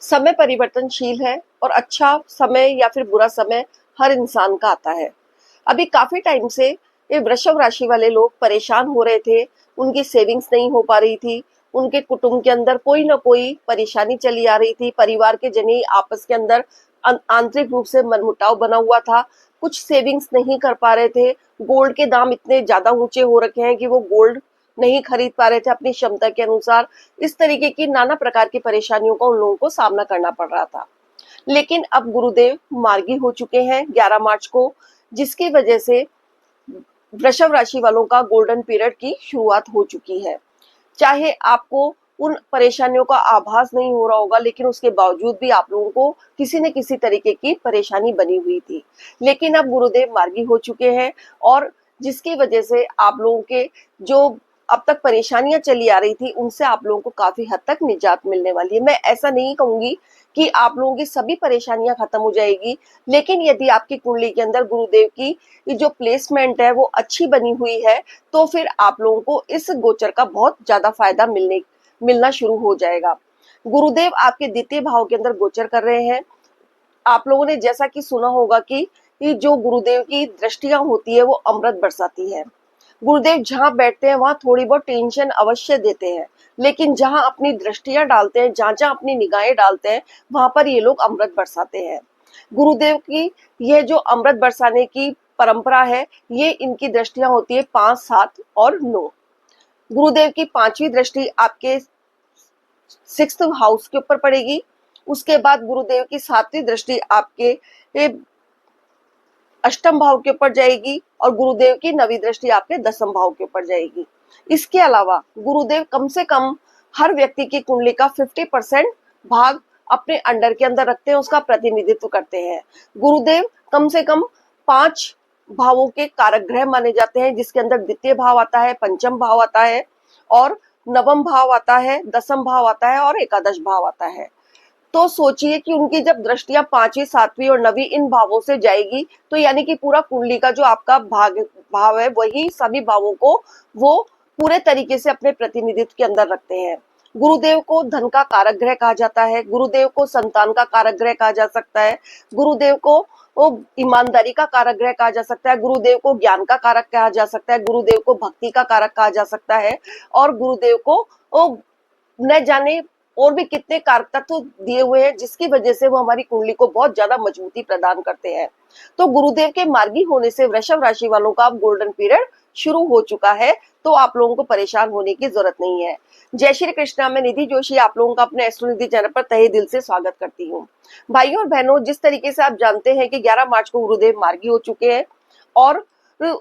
समय परिवर्तनशील है और अच्छा समय या फिर बुरा समय हर इंसान का आता है। अभी काफी टाइम से ये वृषभ राशि वाले लोग परेशान हो रहे थे, उनकी सेविंग्स नहीं हो पा रही थी, उनके कुटुंब के अंदर कोई ना कोई परेशानी चली आ रही थी, परिवार के जन ही आपस के अंदर आंतरिक रूप से मनमुटाव बना हुआ था, कुछ सेविंग्स नहीं कर पा रहे थे, गोल्ड के दाम इतने ज्यादा ऊंचे हो रखे हैं कि वो गोल्ड नहीं खरीद पा रहे थे अपनी क्षमता के अनुसार। इस तरीके की नाना प्रकार की परेशानियों का उन लोगों को सामना करना पड़ रहा था। लेकिन अब गुरुदेव मार्गी हो चुके हैं 11 मार्च को, जिसकी वजह से वृषभ राशि वालों का गोल्डन पीरियड की शुरुआत हो चुकी है। चाहे आपको उन परेशानियों का आभास नहीं हो रहा होगा, लेकिन उसके बावजूद भी आप लोगों को किसी न किसी तरीके की परेशानी बनी हुई थी। लेकिन अब गुरुदेव मार्गी हो चुके हैं और जिसकी वजह से आप लोगों के जो अब तक परेशानियां चली आ रही थी, उनसे आप लोगों को काफी हद तक निजात मिलने वाली है। मैं ऐसा नहीं कहूंगी कि आप लोगों की सभी परेशानियां खत्म हो जाएगी, लेकिन यदि आपकी कुंडली के अंदर गुरुदेव की ये जो प्लेसमेंट है वो अच्छी बनी हुई है, तो फिर आप लोगों को इस गोचर का बहुत ज्यादा फायदा मिलना शुरू हो जाएगा। गुरुदेव आपके द्वितीय भाव के अंदर गोचर कर रहे हैं। आप लोगों ने जैसा कि सुना होगा कि जो गुरुदेव की दृष्टियां होती है वो अमृत बरसाती है। गुरुदेव जहां बैठते हैं वहां थोड़ी बहुत टेंशन अवश्य देते हैं, लेकिन जहां अपनी दृष्टियां डालते हैं, जहां जहां अपनी निगाहें डालते हैं, वहां पर ये लोग अमृत बरसाते हैं। गुरुदेव की यह जो अमृत बरसाने की परंपरा है, ये इनकी दृष्टियां होती है 5, 7 और 9। गुरुदेव की 5वीं दृष्टि आपके 6th हाउस के ऊपर पड़ेगी। उसके बाद गुरुदेव की 7वीं दृष्टि आपके 8म भाव के ऊपर जाएगी और गुरुदेव की 9वीं दृष्टि आपके 10म भाव के ऊपर जाएगी। इसके अलावा गुरुदेव कम से कम हर व्यक्ति की कुंडली का 50% भाग अपने अंडर के अंदर रखते हैं, उसका प्रतिनिधित्व करते हैं। गुरुदेव कम से कम 5 भावों के कारक ग्रह माने जाते हैं, जिसके अंदर द्वितीय भाव आता है, पंचम भाव आता है और नवम भाव आता है, 10म भाव आता है और एकादश भाव आता है। तो सोचिए कि उनकी जब दृष्टियां 5वीं, 7वीं और 9वीं इन भावों से जाएगी, तो यानी कि पूरा कुंडली का जो आपका भाव है, वही सभी भावों को वो पूरे तरीके से अपने प्रतिनिधित्व के अंदर रखते हैं। गुरुदेव को धन का कारक ग्रह कहा जाता है, गुरुदेव को संतान का कारक ग्रह कहा जा सकता है, गुरुदेव को वो ईमानदारी का कारक ग्रह कहा जा सकता है, गुरुदेव को ज्ञान का कारक कहा जा सकता है, गुरुदेव को भक्ति का कारक कहा जा सकता है और गुरुदेव को वो न जाने और भी कितने कारक तत्व दिए हुए हैं, जिसकी वजह से वो हमारी कुंडली को बहुत ज्यादा मजबूती प्रदान करते हैं। तो गुरुदेव के मार्गी होने से वृषभ राशि वालों का अब गोल्डन पीरियड शुरू हो चुका है, तो आप लोगों को परेशान होने की जरूरत नहीं है। जय श्री कृष्णा, मैं निधि जोशी आप लोगों का अपने एस्ट्रोनिधि चैनल पर तहे दिल से स्वागत करती हूँ। भाइयों और बहनों, जिस तरीके से आप जानते हैं कि 11 मार्च को गुरुदेव मार्गी हो चुके हैं और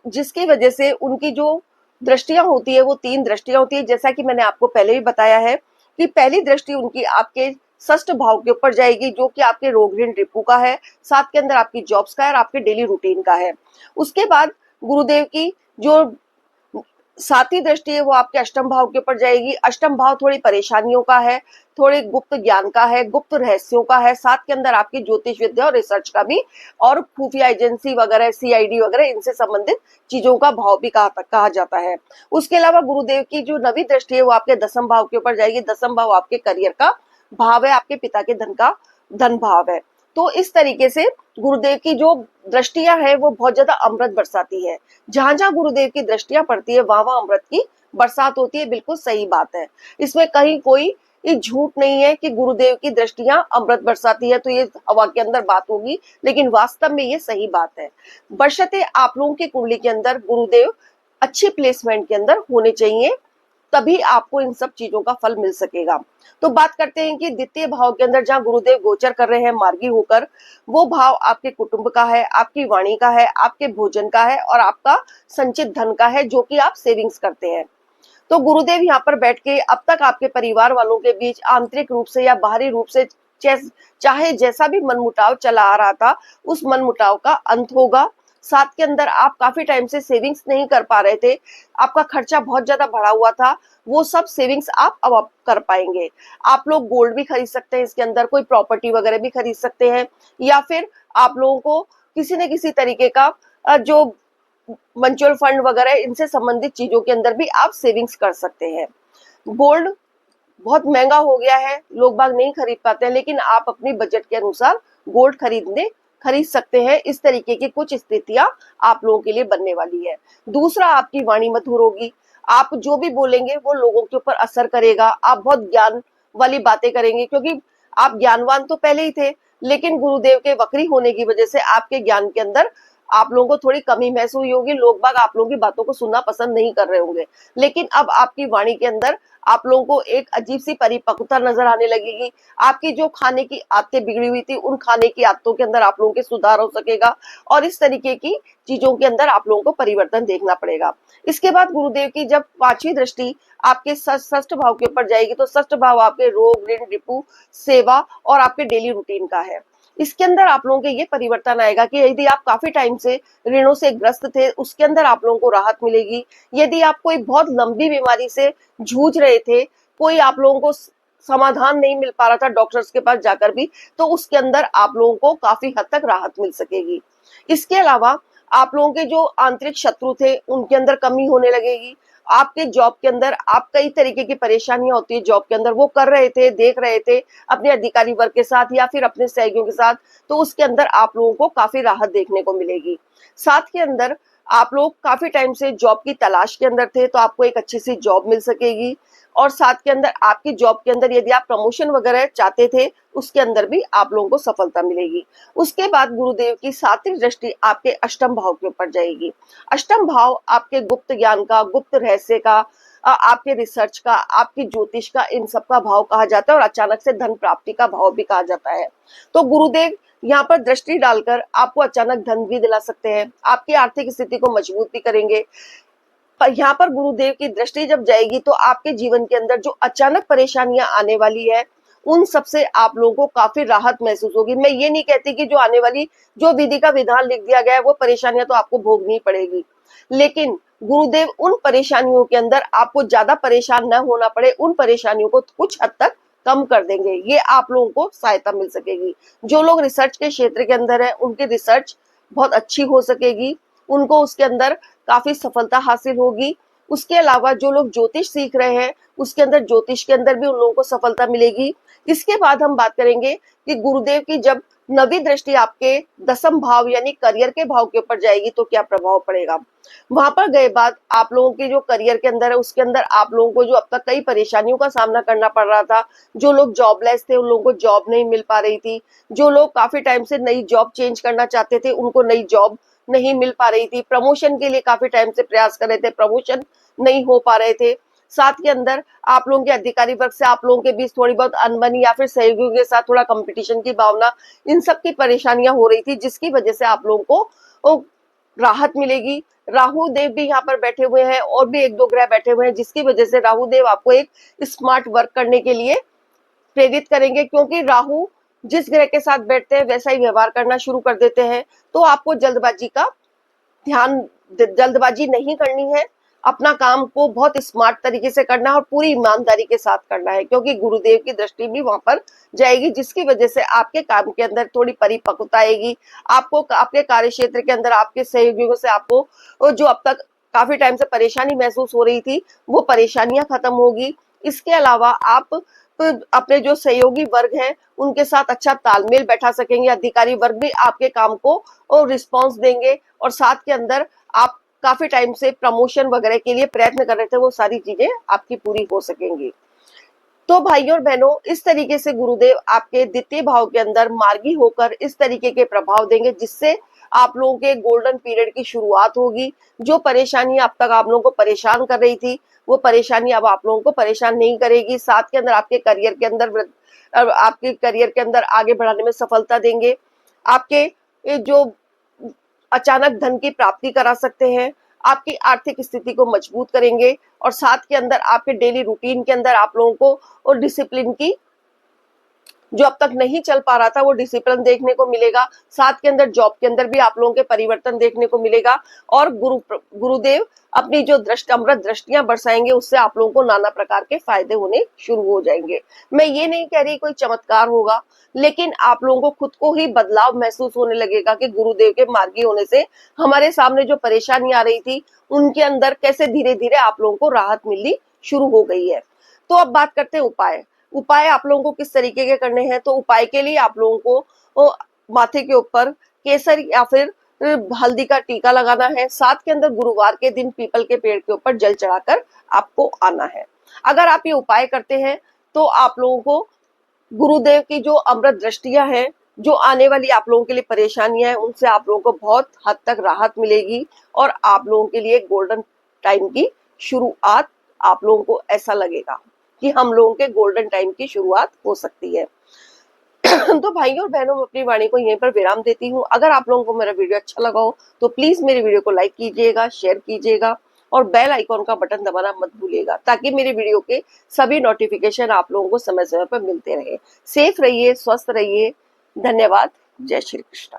जिसकी वजह से उनकी जो दृष्टियां होती है वो 3 दृष्टियां होती है, जैसा कि मैंने आपको पहले भी बताया है कि पहली दृष्टि उनकी आपके 6th भाव के ऊपर जाएगी, जो कि आपके रोग ऋण रिपू का है, 7 के अंदर आपकी जॉब्स का है और आपके डेली रूटीन का है। उसके बाद गुरुदेव की जो 7वीं दृष्टि है वो आपके 8म भाव के ऊपर जाएगी। 8म भाव थोड़ी परेशानियों का है, थोड़े गुप्त ज्ञान का है, गुप्त रहस्यों का है, 7 के अंदर आपकी ज्योतिष विद्या और रिसर्च का भी और खुफिया एजेंसी वगैरह, सीआईडी वगैरह इनसे संबंधित चीजों का भाव भी कहा जाता है। उसके अलावा गुरुदेव की जो 9वीं दृष्टि है वो आपके 10म भाव के ऊपर जाएगी। 10म भाव आपके करियर का भाव है, आपके पिता के धन भाव है। तो इस तरीके से गुरुदेव की जो दृष्टियां है वो बहुत ज्यादा अमृत बरसाती है। जहां जहां गुरुदेव की दृष्टियां पड़ती है वहां वहां अमृत की बरसात होती है। बिल्कुल सही बात है, इसमें कहीं कोई ये झूठ नहीं है कि गुरुदेव की दृष्टियां अमृत बरसाती है तो ये हवा के अंदर बात होगी, लेकिन वास्तव में ये सही बात है। बशर्ते आप लोगों की कुंडली के अंदर गुरुदेव अच्छी प्लेसमेंट के अंदर होने चाहिए, तभी आपको इन सब चीजों का फल मिल सकेगा। तो बात करते हैं कि द्वितीय भाव के अंदर जहां गुरुदेव गोचर कर रहे हैं मार्गी होकर, वो भाव आपके कुटुंब का है, आपकी वाणी का है, आपके भोजन का है और आपका संचित धन का है, जो कि आप सेविंग्स करते हैं। तो गुरुदेव यहाँ पर बैठ के अब तक आपके परिवार वालों के बीच आंतरिक रूप से या बाहरी रूप से चाहे जैसा भी मनमुटाव चला आ रहा था, उस मनमुटाव का अंत होगा। 7 के अंदर आप काफी टाइम से सेविंग्स नहीं कर पा रहे थे, आपका खर्चा बहुत ज्यादा बढ़ा हुआ था, वो सब सेविंग्स आप कर पाएंगे। आप लोग गोल्ड भी खरीद सकते हैं, इसके अंदर कोई प्रॉपर्टी वगैरह भी खरीद सकते हैं, या फिर आप लोगों को किसी न किसी तरीके का जो म्यूचुअल फंड वगैरह इनसे संबंधित चीजों के अंदर भी आप सेविंग्स कर सकते हैं। गोल्ड बहुत महंगा हो गया है, लोग बाग नहीं खरीद पाते हैं, लेकिन आप अपनी बजट के अनुसार गोल्ड खरीद सकते हैं। इस तरीके की कुछ स्थितियां आप लोगों के लिए बनने वाली है। दूसरा, आपकी वाणी मधुर होगी, आप जो भी बोलेंगे वो लोगों के ऊपर असर करेगा। आप बहुत ज्ञान वाली बातें करेंगे, क्योंकि आप ज्ञानवान तो पहले ही थे, लेकिन गुरुदेव के वक्री होने की वजह से आपके ज्ञान के अंदर आप लोगों को थोड़ी कमी महसूस हुई होगी। लोग बाग आप लोगों की बातों को सुनना पसंद नहीं कर रहे होंगे, लेकिन अब आपकी वाणी के अंदर आप लोगों को एक अजीब सी परिपक्वता नजर आने लगेगी। आपकी जो खाने की आदतें बिगड़ी हुई थी, उन खाने की आदतों के अंदर आप लोगों के सुधार हो सकेगा, और इस तरीके की चीजों के अंदर आप लोगों को परिवर्तन देखना पड़ेगा। इसके बाद गुरुदेव की जब पांचवी दृष्टि आपके षष्ठ भाव के ऊपर जाएगी, तो षष्ठ भाव आपके रोग, ऋण, रिपु, सेवा और आपके डेली रूटीन का है। इसके अंदर आप लोगों के ये परिवर्तन आएगा कि यदि आप काफी टाइम से ऋणों से ग्रस्त थे, उसके अंदर आप लोगों को राहत मिलेगी। यदि आप कोई बहुत लंबी बीमारी से जूझ रहे थे, कोई आप लोगों को समाधान नहीं मिल पा रहा था डॉक्टर्स के पास जाकर भी, तो उसके अंदर आप लोगों को काफी हद तक राहत मिल सकेगी। इसके अलावा आप लोगों के जो आंतरिक शत्रु थे, उनके अंदर कमी होने लगेगी। आपके जॉब के अंदर आप कई तरीके की परेशानियां होती है जॉब के अंदर, वो कर रहे थे, देख रहे थे अपने अधिकारी वर्ग के साथ या फिर अपने सहयोगियों के साथ, तो उसके अंदर आप लोगों को काफी राहत देखने को मिलेगी। साथ के अंदर आप लोग काफी टाइम से जॉब की तलाश के अंदर थे, तो आपको एक अच्छी सी जॉब मिल सकेगी। और साथ के अंदर आपकी जॉब के अंदर यदि आप प्रमोशन वगैरह चाहते थे, उसके अंदर भी आप लोगों को सफलता मिलेगी। उसके बाद गुरुदेव की सातवीं दृष्टि आपके अष्टम भाव के ऊपर जाएगी। अष्टम भाव आपके गुप्त ज्ञान का, गुप्त रहस्य का, आपके रिसर्च का, आपकी ज्योतिष का, इन सब का भाव कहा जाता है, और अचानक से धन प्राप्ति का भाव भी कहा जाता है। तो गुरुदेव यहाँ पर दृष्टि डालकर आपको अचानक धन भी दिला सकते हैं, आपकी आर्थिक स्थिति को मजबूत भी करेंगे। पर यहाँ पर गुरुदेव की दृष्टि जब जाएगी, तो आपके जीवन के अंदर जो अचानक परेशानियां आने वाली है, उन सब से आप लोगों को काफी राहत महसूस होगी। मैं ये नहीं कहती कि जो आने वाली जो विधि का विधान लिख दिया गया है, वो परेशानियां तो आपको भोगनी पड़ेगी, लेकिन गुरुदेव उन परेशानियों के अंदर आपको ज्यादा परेशान न होना पड़े, उन परेशानियों को कुछ हद तक कम कर देंगे। ये आप लोगों को सहायता मिल सकेगी। जो लोग रिसर्च के क्षेत्र के अंदर है, उनकी रिसर्च बहुत अच्छी हो सकेगी, उनको उसके अंदर काफी सफलता हासिल होगी। उसके अलावा जो लोग ज्योतिष सीख रहे हैं, उसके अंदर ज्योतिष के अंदर भी उन लोगों को सफलता मिलेगी। इसके बाद हम बात करेंगे कि गुरुदेव की जब नवी दृष्टि आपके दसम भाव यानी करियर के भाव के ऊपर जाएगी, तो क्या प्रभाव पड़ेगा। वहां पर गए बाद आप लोगों के जो करियर के अंदर है, उसके अंदर आप लोगों को जो अब तक कई परेशानियों का सामना करना पड़ रहा था, जो लोग जॉबलेस थे, उन लोगों को जॉब नहीं मिल पा रही थी, जो लोग काफी टाइम से नई जॉब चेंज करना चाहते थे, उनको नई जॉब नहीं मिल पा रही थी, प्रमोशन के लिए काफी टाइम से प्रयास कर रहे थे, प्रमोशन नहीं हो पा रहे थे। साथ के अंदर आप लोगों के अधिकारी वर्ग से आप लोगों के बीच थोड़ी बहुत अनबनी या फिर सहयोगियों के साथ थोड़ा कंपटीशन की भावना, इन सब की परेशानियां हो रही थी, जिसकी वजह से आप लोगों को राहत मिलेगी। राहु देव भी यहाँ पर बैठे हुए हैं, और भी एक दो ग्रह बैठे हुए हैं, जिसकी वजह से राहु देव आपको एक स्मार्ट वर्क करने के लिए प्रेरित करेंगे, क्योंकि राहु जिस ग्रह के साथ बैठते हैं वैसा ही व्यवहार करना शुरू कर देते हैं। तो आपको जल्दबाजी नहीं करनी है, अपना काम को बहुत स्मार्ट तरीके से करना है और पूरी ईमानदारी के साथ करना है, क्योंकि गुरुदेव की दृष्टि भी वहां पर जाएगी, जिसकी वजह से आपके काम के अंदर थोड़ी परिपक्वता आएगी। आपको आपके कार्य क्षेत्र के अंदर आपके सहयोगियों से आपको जो अब तक काफी टाइम से परेशानी महसूस हो रही थी, वो परेशानियां खत्म होगी। इसके अलावा आप अपने जो सहयोगी वर्ग हैं, उनके साथ अच्छा तालमेल बैठा सकेंगे। अधिकारी वर्ग भी आपके काम को रिस्पॉन्स देंगे, और साथ के अंदर आप काफी टाइम से प्रमोशन वगैरह के लिए प्रयत्न कर रहे थे, वो सारी चीजें आपकी पूरी हो सकेंगी। तो भाइयों और बहनों, इस तरीके से गुरुदेव आपके द्वितीय भाव के अंदर मार्गी होकर इस तरीके के प्रभाव देंगे, जिससे आप लोगों के गोल्डन पीरियड की शुरुआत होगी। जो परेशानी अब तक आप लोगों को परेशान कर रही थी, वो परेशानी अब आप लोगों को परेशान नहीं करेगी। साथ के अंदर आपके करियर के अंदर आगे बढ़ाने में सफलता देंगे। आपके जो अचानक धन की प्राप्ति करा सकते हैं, आपकी आर्थिक स्थिति को मजबूत करेंगे, और साथ के अंदर आपके डेली रूटीन के अंदर आप लोगों को और डिसिप्लिन की जो अब तक नहीं चल पा रहा था, वो डिसिप्लिन देखने को मिलेगा। साथ के अंदर जॉब के अंदर भी आप लोगों के परिवर्तन देखने को मिलेगा, और गुरुदेव अपनी जो अमृत दृष्टियां बरसाएंगे, उससे आप लोगों को नाना प्रकार के फायदे होने शुरू हो जाएंगे। मैं ये नहीं कह रही कोई चमत्कार होगा, लेकिन आप लोगों को खुद को ही बदलाव महसूस होने लगेगा कि गुरुदेव के मार्गी होने से हमारे सामने जो परेशानी आ रही थी, उनके अंदर कैसे धीरे धीरे आप लोगों को राहत मिलनी शुरू हो गई है। तो अब बात करते हैं उपाय। उपाय आप लोगों को किस तरीके के करने हैं, तो उपाय के लिए आप लोगों को माथे के ऊपर केसर या फिर हल्दी का टीका लगाना है। साथ के अंदर गुरुवार के दिन पीपल के पेड़ के ऊपर जल चढ़ाकर आपको आना है। अगर आप ये उपाय करते हैं तो आप लोगों को गुरुदेव की जो अमृत दृष्टियां हैं, जो आने वाली आप लोगों के लिए परेशानियां हैं, उनसे आप लोगों को बहुत हद तक राहत मिलेगी और आप लोगों के लिए गोल्डन टाइम की शुरुआत, आप लोगों को ऐसा लगेगा कि हम लोगों के गोल्डन टाइम की शुरुआत हो सकती है। तो भाइयों और बहनों, मैं अपनी वाणी को यहीं पर विराम देती हूँ। अगर आप लोगों को मेरा वीडियो अच्छा लगा हो तो प्लीज मेरे वीडियो को लाइक कीजिएगा, शेयर कीजिएगा और बेल आइकॉन का बटन दबाना मत भूलिएगा, ताकि मेरे वीडियो के सभी नोटिफिकेशन आप लोगों को समय समय पर मिलते रहे। सेफ रहिए, स्वस्थ रहिए। धन्यवाद। जय श्री कृष्ण।